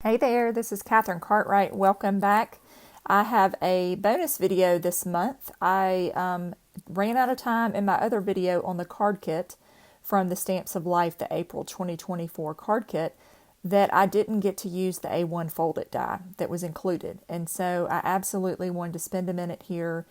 Hey there, this is Katherine Cartwright. Welcome back. I have a bonus video this month. I ran out of time in my other video on the card kit from the Stamps of Life, the April 2024 card kit, that I didn't get to use the A1 folded die that was included. And so I absolutely wanted to spend a minute here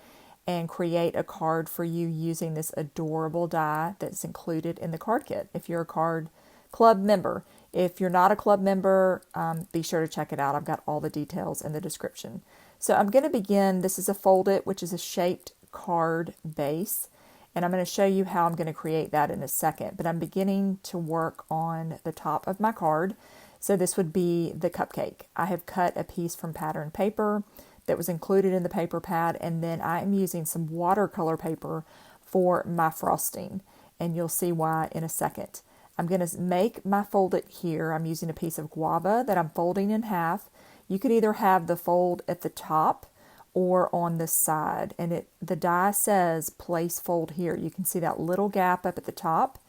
and create a card for you using this adorable die that's included in the card kit if you're a card club member. If you're not a club member, be sure to check it out. I've got all the details in the description. So I'm going to begin. This is a Fold It, which is a shaped card base. And I'm going to show you how I'm going to create that in a second. But I'm beginning to work on the top of my card. So this would be the cupcake. I have cut a piece from pattern paper that was included in the paper pad. And then I am using some watercolor paper for my frosting. And you'll see why in a second. I'm going to make my Fold It here. I'm using a piece of guava that I'm folding in half. You could either have the fold at the top or on the side. And the die says place fold here. You can see that little gap up at the top.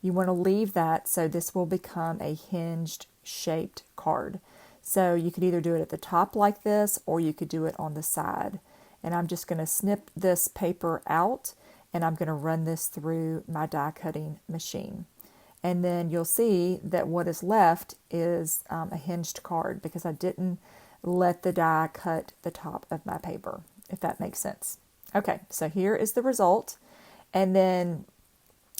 You want to leave that so this will become a hinged shaped card. So you could either do it at the top like this or you could do it on the side. And I'm just going to snip this paper out and I'm going to run this through my die cutting machine. And then you'll see that what is left is a hinged card because I didn't let the die cut the top of my paper, if that makes sense. Okay, so here is the result. And then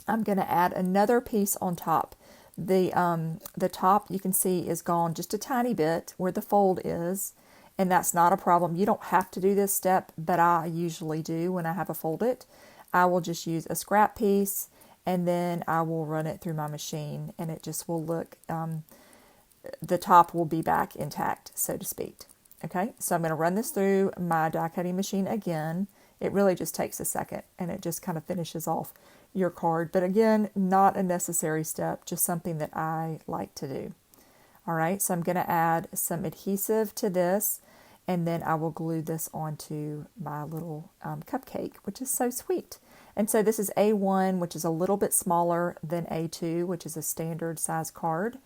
I'm going to add another piece on top. The top you can see is gone just a tiny bit where the fold is, and that's not a problem. You don't have to do this step, but I usually do when I have a Fold It. I will just use a scrap piece and then I will run it through my machine and it just will look, the top will be back intact, so to speak. Okay, so I'm going to run this through my die cutting machine again. It really just takes a second and it just kind of finishes off your card. But again, not a necessary step, just something that I like to do. All right, so I'm going to add some adhesive to this and then I will glue this onto my little cupcake, which is so sweet. And so this is A1, which is a little bit smaller than A2, which is a standard size card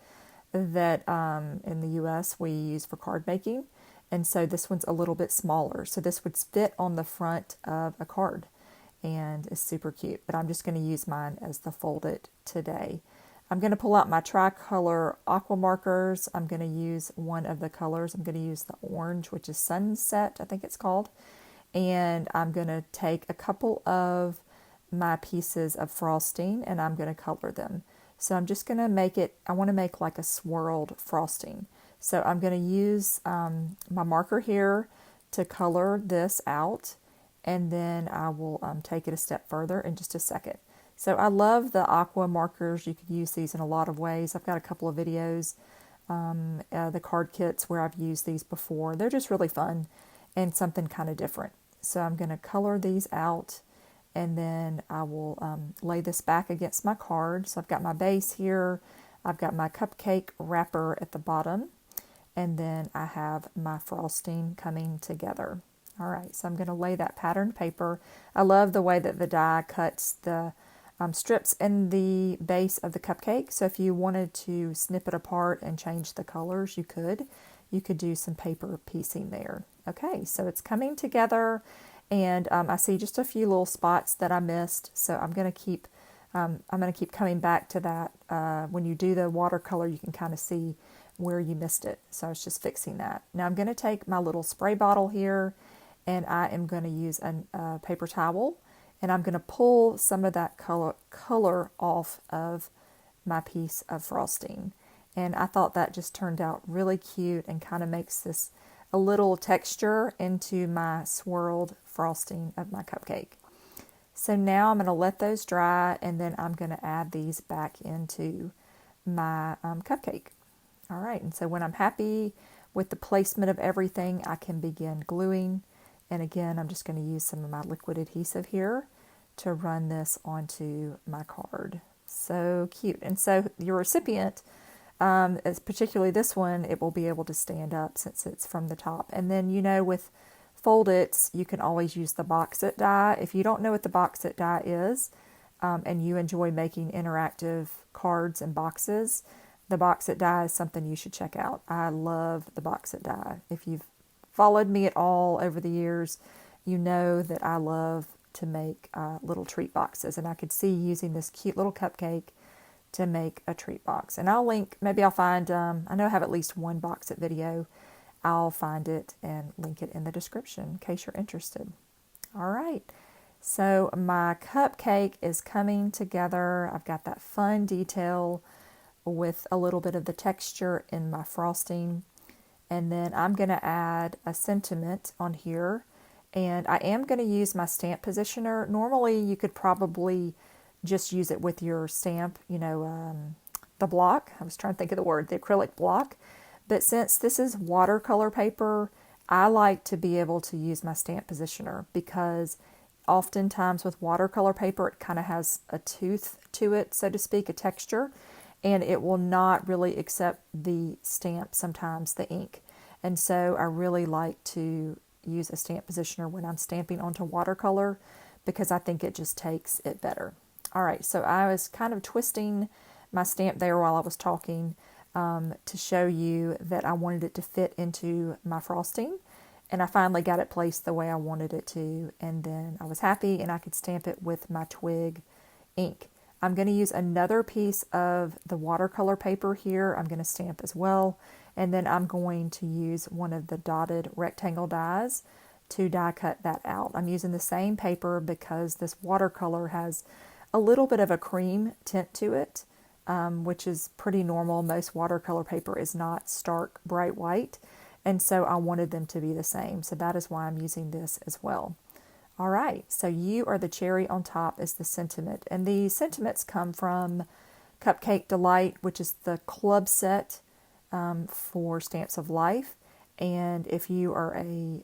that in the US we use for card making. And so this one's a little bit smaller. So this would fit on the front of a card and it's super cute. But I'm just going to use mine as the Fold It today. I'm going to pull out my tricolor aqua markers. I'm going to use one of the colors. I'm going to use the orange, which is Sunset, I think it's called. And I'm going to take a couple of my pieces of frosting and I'm going to color them. So I'm just going to make it, I want to make like a swirled frosting. So I'm going to use my marker here to color this out and then I will take it a step further in just a second. So I love the aqua markers. You could use these in a lot of ways. I've got a couple of videos, the card kits where I've used these before. They're just really fun and something kind of different. So I'm going to color these out and then I will lay this back against my card. So I've got my base here, I've got my cupcake wrapper at the bottom, and then I have my frosting coming together. All right, so I'm going to lay that patterned paper. I love the way that the die cuts the strips in the base of the cupcake. So if you wanted to snip it apart and change the colors, you could. You could do some paper piecing there. Okay, so it's coming together. And I see just a few little spots that I missed, so I'm going to keep coming back to that. When you do the watercolor, you can kind of see where you missed it. So I was just fixing that. Now I'm going to take my little spray bottle here, and I am going to use a paper towel, and I'm going to pull some of that color off of my piece of frosting. And I thought that just turned out really cute and kind of makes this a little texture into my swirled frosting of my cupcake. So now I'm going to let those dry and then I'm going to add these back into my cupcake. All right, and so when I'm happy with the placement of everything, I can begin gluing. And again, I'm just going to use some of my liquid adhesive here to run this onto my card. So cute. And so your recipient, particularly this one, it will be able to stand up since it's from the top. And then, with Fold It's, you can always use the box it die. If you don't know what the box it die is, and you enjoy making interactive cards and boxes, the box it die is something you should check out. I love the box it die. If you've followed me at all over the years, you know that I love to make little treat boxes, and I could see using this cute little cupcake to make a treat box. And I'll link, maybe I'll find, I know I have at least one box it video. I'll find it and link it in the description in case you're interested. All right, so my cupcake is coming together. I've got that fun detail with a little bit of the texture in my frosting. And then I'm going to add a sentiment on here. And I am going to use my stamp positioner. Normally you could probably just use it with your stamp, the block. I was trying to think of the word, the acrylic block. But since this is watercolor paper, I like to be able to use my stamp positioner because oftentimes with watercolor paper, it kind of has a tooth to it, so to speak, a texture, and it will not really accept the stamp sometimes, the ink. And so I really like to use a stamp positioner when I'm stamping onto watercolor because I think it just takes it better. All right, so I was kind of twisting my stamp there while I was talking to show you that I wanted it to fit into my frosting, and I finally got it placed the way I wanted it to, and then I was happy and I could stamp it with my twig ink. I'm going to use another piece of the watercolor paper here. I'm going to stamp as well, and then I'm going to use one of the dotted rectangle dies to die cut that out. I'm using the same paper because this watercolor has a little bit of a cream tint to it, which is pretty normal. Most watercolor paper is not stark bright white, and so I wanted them to be the same. So that is why I'm using this as well. All right, so You Are the Cherry on Top is the sentiment, and the sentiments come from Cupcake Delight, which is the club set for Stamps of Life. And if you are a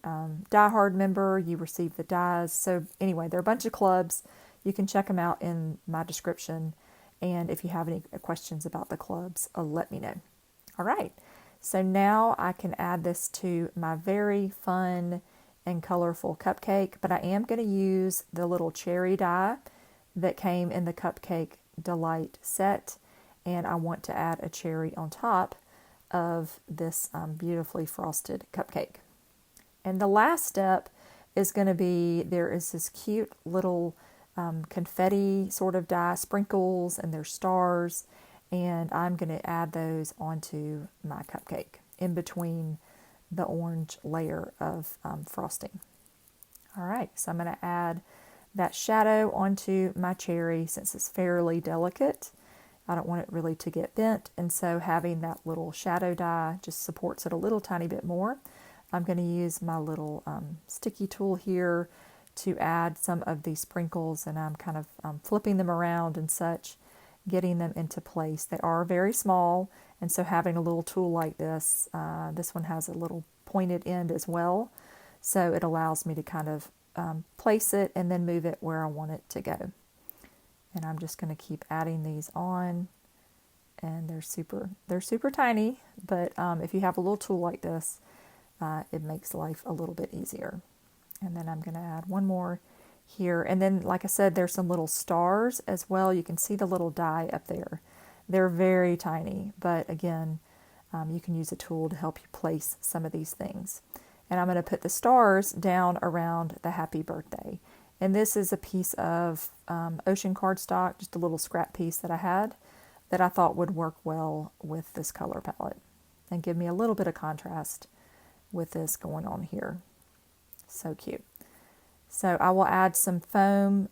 diehard member, you receive the dies. So anyway, there are a bunch of clubs. You can check them out in my description. And if you have any questions about the clubs, let me know. All right, so now I can add this to my very fun and colorful cupcake, but I am going to use the little cherry die that came in the Cupcake Delight set, and I want to add a cherry on top of this beautifully frosted cupcake. And the last step is going to be, there is this cute little confetti sort of die, sprinkles, and there's stars, and I'm going to add those onto my cupcake in between the orange layer of frosting. All right, so I'm going to add that shadow onto my cherry since it's fairly delicate. I don't want it really to get bent, and so having that little shadow die just supports it a little tiny bit more. I'm going to use my little sticky tool here to add some of these sprinkles, and I'm kind of flipping them around and such, getting them into place. They are very small, and so having a little tool like this, this one has a little pointed end as well, so it allows me to kind of place it and then move it where I want it to go. And I'm just going to keep adding these on, and they're super tiny, but if you have a little tool like this, it makes life a little bit easier. And then I'm going to add one more here, and then like I said, there's some little stars as well. You can see the little die up there. They're very tiny, but again, you can use a tool to help you place some of these things. And I'm going to put the stars down around the happy birthday. And this is a piece of ocean cardstock, just a little scrap piece that I had that I thought would work well with this color palette and give me a little bit of contrast with this going on here. So cute. So I will add some foam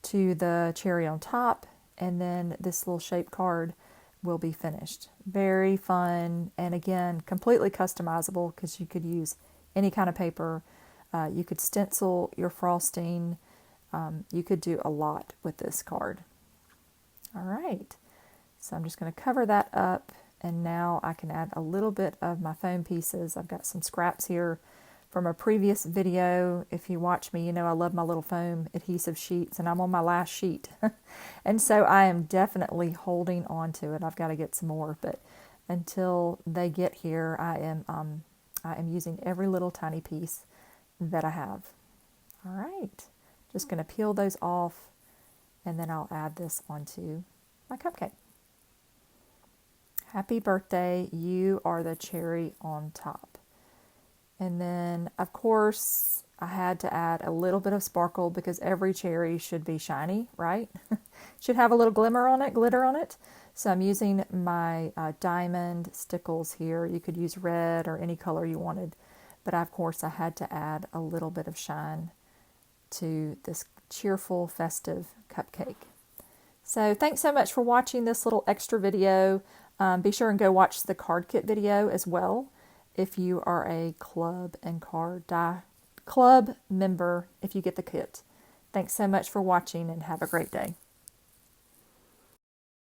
to the cherry on top, and then this little shape card will be finished. Very fun, and again, completely customizable because you could use any kind of paper. You could stencil your frosting. You could do a lot with this card. All right, so I'm just going to cover that up, and now I can add a little bit of my foam pieces. I've got some scraps here from a previous video. If you watch me, you know I love my little foam adhesive sheets, and I'm on my last sheet. And so I am definitely holding on to it. I've got to get some more, but until they get here, I am using every little tiny piece that I have. All right, just going to peel those off, and then I'll add this onto my cupcake. Happy birthday, you are the cherry on top. And then, of course, I had to add a little bit of sparkle because every cherry should be shiny, right? Should have a little glimmer on it, glitter on it. So I'm using my diamond stickles here. You could use red or any color you wanted. But of course, I had to add a little bit of shine to this cheerful, festive cupcake. So thanks so much for watching this little extra video. Be sure and go watch the card kit video as well if you are a club and card die club member if you get the kit. Thanks so much for watching and have a great day.